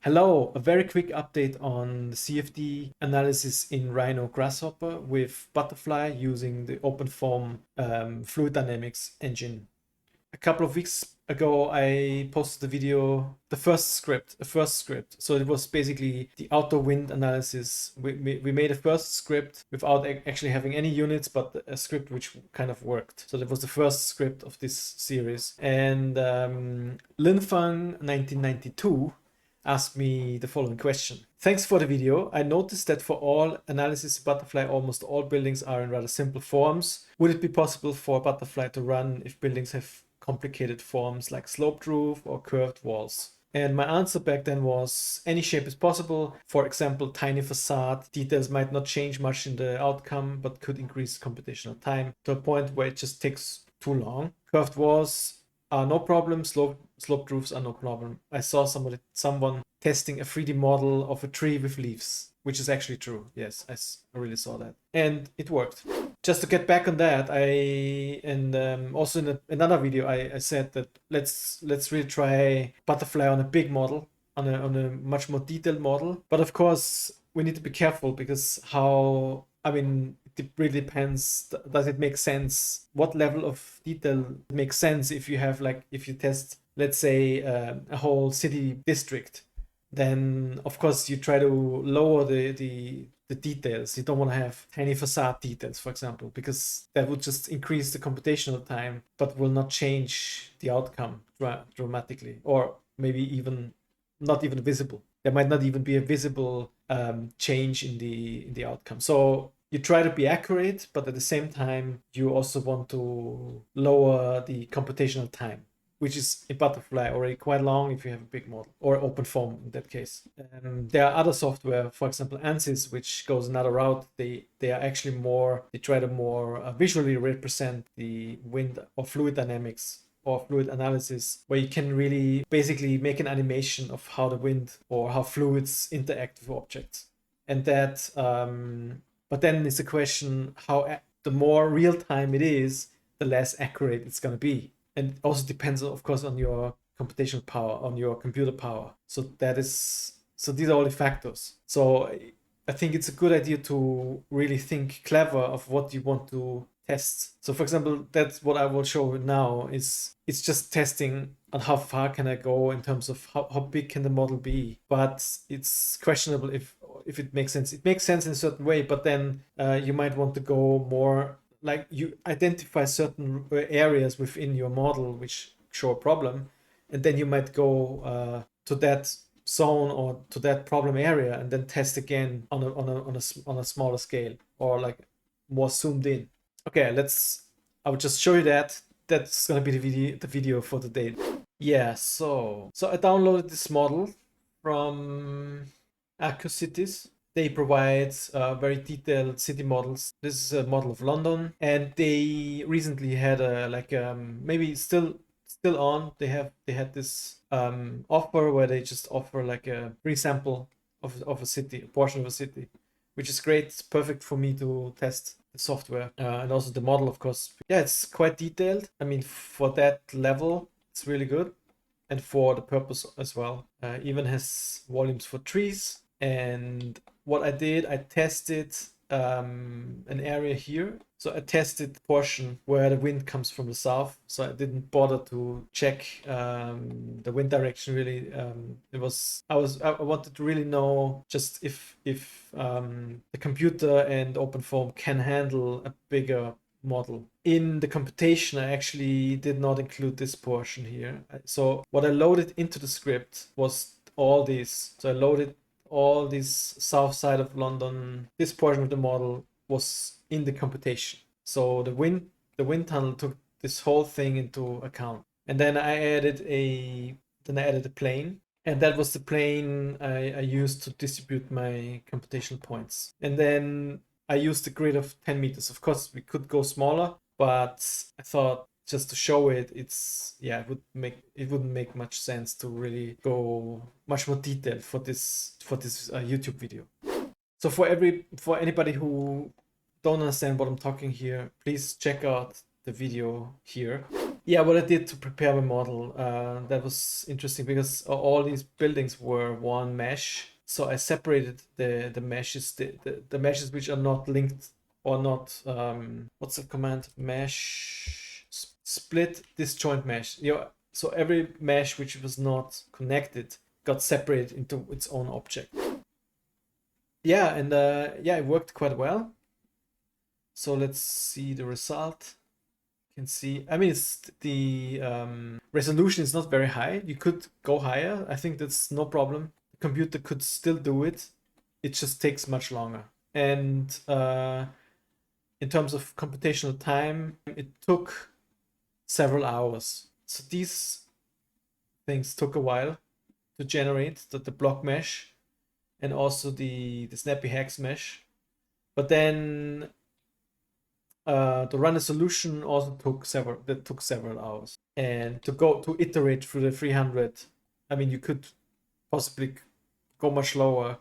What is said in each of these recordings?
Hello, a very quick update on the CFD analysis in RHNO Grasshopper with Butterfly using the OpenForm fluid dynamics engine. A couple of weeks ago, I posted the video, the first script. So it was basically the outdoor wind analysis. We made a first script without actually having any units, but a script which kind of worked. So that was the first script of this series. And Linfang 1992 asked me the following question. Thanks for the video. I noticed that for all analysis Butterfly, almost all buildings are in rather simple forms. Would it be possible for Butterfly to run if buildings have complicated forms like sloped roof or curved walls? And my answer back then was any shape is possible. For example, tiny facade details might not change much in the outcome, but could increase computational time to a point where it just takes too long. Curved walls are no problem. Sloped roofs are no problem. I saw someone testing a 3D model of a tree with leaves, which is actually true. Yes, I really saw that. And it worked. Just to get back on that, also in another video, I said that let's really try Butterfly on a big model, on a much more detailed model. But of course, we need to be careful because it really depends. Does it make sense? What level of detail makes sense if you have if you test, let's say, a whole city district, then of course you try to lower the details. You don't want to have tiny facade details, for example, because that would just increase the computational time, but will not change the outcome dramatically, or maybe even not even visible. There might not even be a visible change in the outcome. So you try to be accurate, but at the same time, you also want to lower the computational time, which is in Butterfly already quite long if you have a big model, or OpenForm in that case. There are other software, for example, ANSYS, which goes another route. They are actually they try to more visually represent the wind or fluid dynamics or fluid analysis, where you can really basically make an animation of how the wind or how fluids interact with objects. And that, but then it's a question how the more real time it is, the less accurate it's going to be. And it also depends, of course, on your computational power, on your computer power. So these are all the factors. So I think it's a good idea to really think clever of what you want to test. So for example, that's what I will show now it's just testing on how far can I go in terms of how big can the model be. But it's questionable if it makes sense. It makes sense in a certain way, but then you might want to go more, like you identify certain areas within your model which show a problem, and then you might go to that zone or to that problem area and then test again on a smaller scale, or like more zoomed in. Okay, I will just show you that. That's gonna be the video for today. Yeah, so I downloaded this model from Cities. They provide very detailed city models. This is a model of London, and they recently had maybe still on. They had this offer where they just offer like a free sample of a city, a portion of a city, which is great. It's perfect for me to test the software and also the model, of course. Yeah, it's quite detailed. I mean, for that level, it's really good, and for the purpose as well. Even has volumes for trees. And what I did, I tested an area here. So I tested the portion where the wind comes from the south. So I didn't bother to check the wind direction really. I wanted to really know just if the computer and OpenForm can handle a bigger model. In the computation, I actually did not include this portion here. So what I loaded into the script was all these. So I loaded all this south side of London. This portion of the model was in the computation. So the wind tunnel took this whole thing into account. And then I added a plane. And that was the plane I used to distribute my computational points. And then I used a grid of 10 meters. Of course, we could go smaller, but I thought just to show it, it wouldn't make much sense to really go much more detailed for this YouTube video. So for anybody who don't understand what I'm talking here, please check out the video here. Yeah, what I did to prepare my model, that was interesting because all these buildings were one mesh. So I separated the meshes, the meshes which are not linked or not, what's the command? Mesh, split disjoint mesh. Yeah, so every mesh which was not connected got separated into its own object. Yeah, and yeah, it worked quite well. So let's see the result. Can see, I mean, it's the resolution is not very high. You could go higher. I think that's no problem. The computer could still do it. It just takes much longer. And in terms of computational time, it took several hours. So these things took a while to generate, the block mesh and also the snappy hex mesh. But then to run a solution also took several hours, and to iterate through the 300, I mean, you could possibly go much lower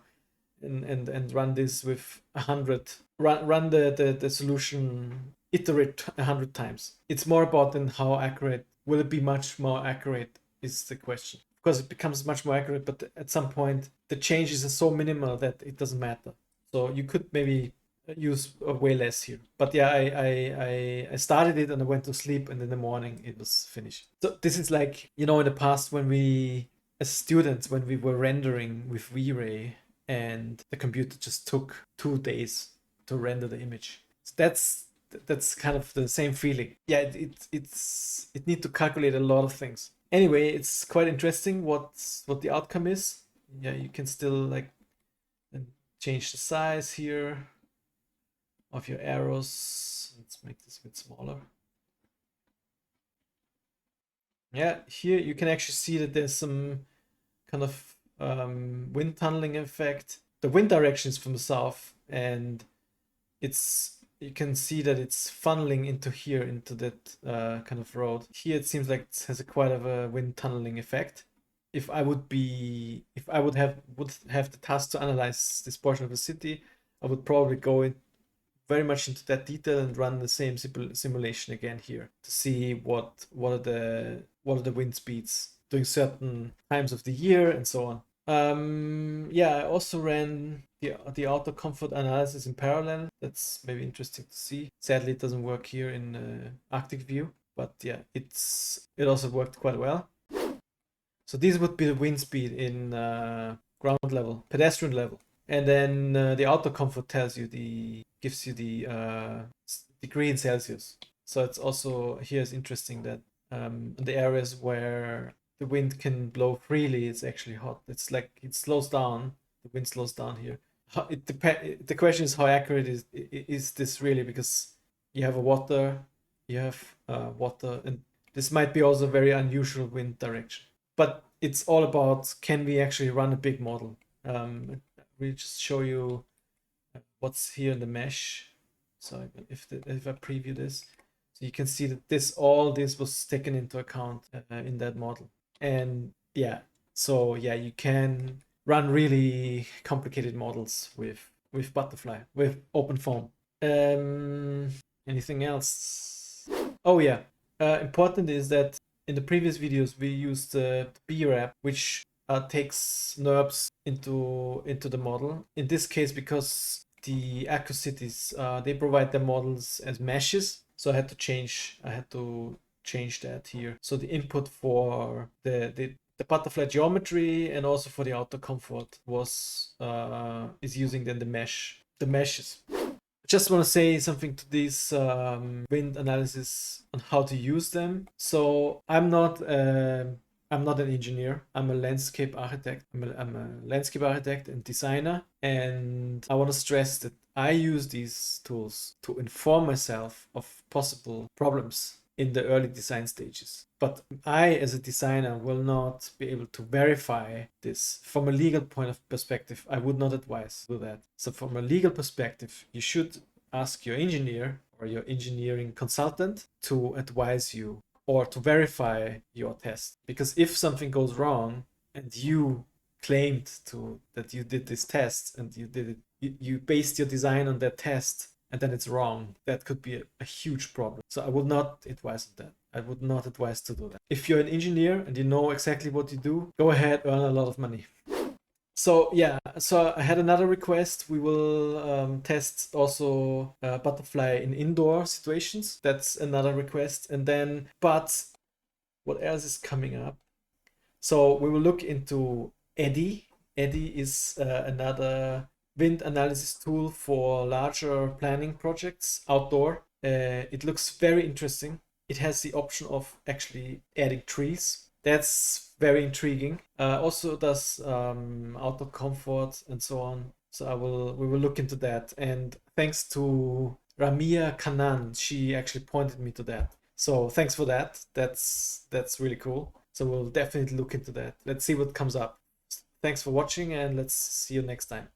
and run this with 100, run the solution, iterate 100 times. It's more about then how accurate will it be. Much more accurate is the question. Of course it becomes much more accurate, but at some point the changes are so minimal that it doesn't matter. So you could maybe use way less here. But yeah, I started it and I went to sleep, and in the morning it was finished. So this is like, in the past when we, as students, when we were rendering with V-Ray, and the computer just took 2 days to render the image. So that's kind of the same feeling. Yeah, it need to calculate a lot of things. Anyway, it's quite interesting what the outcome is. Yeah, you can still like change the size here of your arrows. Let's make this a bit smaller. Yeah, here you can actually see that there's some kind of wind tunneling effect. The wind direction is from the south, and you can see that it's funneling into here, into that kind of road. Here it seems like it has quite of a wind tunneling effect. If I would have the task to analyze this portion of the city, I would probably go in very much into that detail and run the same simulation again here to see what are the wind speeds during certain times of the year and so on. Yeah, I also ran the auto comfort analysis in parallel. That's maybe interesting to see. Sadly, it doesn't work here in Arctic view, but yeah, it also worked quite well. So this would be the wind speed in ground level, pedestrian level. And then the auto comfort gives you the degree in Celsius. So it's also, here is interesting that in the areas where the wind can blow freely, it's actually hot. It's like it slows down. The wind slows down here. The question is, how accurate is this really? Because you have water, and this might be also a very unusual wind direction. But it's all about, can we actually run a big model? We'll just show you what's here in the mesh. So if I preview this, so you can see that all this was taken into account in that model. And yeah, so yeah, you can run really complicated models with Butterfly, with OpenFOAM. Anything else? Oh yeah, important is that in the previous videos we used the BRAP, which takes NURBS into the model. In this case, because the Accu cities they provide their models as meshes, so I had to change that here. So the input for the butterfly geometry and also for the auto comfort is using then the meshes. Just want to say something to this wind analysis on how to use them. So I'm not an engineer. I'm a landscape architect. I'm a landscape architect and designer, and I want to stress that I use these tools to inform myself of possible problems in the early design stages. But I, as a designer, will not be able to verify this. From a legal point of perspective, I would not advise do that. So from a legal perspective, you should ask your engineer or your engineering consultant to advise you or to verify your test. Because if something goes wrong and you claimed that you did this test and you based your design on that test, and then it's wrong, that could be a huge problem. So I would not advise that. I would not advise to do that. If you're an engineer and you know exactly what you do, go ahead, earn a lot of money. So yeah, so I had another request. We will test also butterfly in indoor situations. That's another request. And then, but what else is coming up? So we will look into Eddy. Eddy is another wind analysis tool for larger planning projects outdoor. It looks very interesting. It has the option of actually adding trees. That's very intriguing. Also does outdoor comfort and so on. So we will look into that. And thanks to Ramia Kanan, she actually pointed me to that. So thanks for that. That's really cool. So we'll definitely look into that. Let's see what comes up. Thanks for watching, and let's see you next time.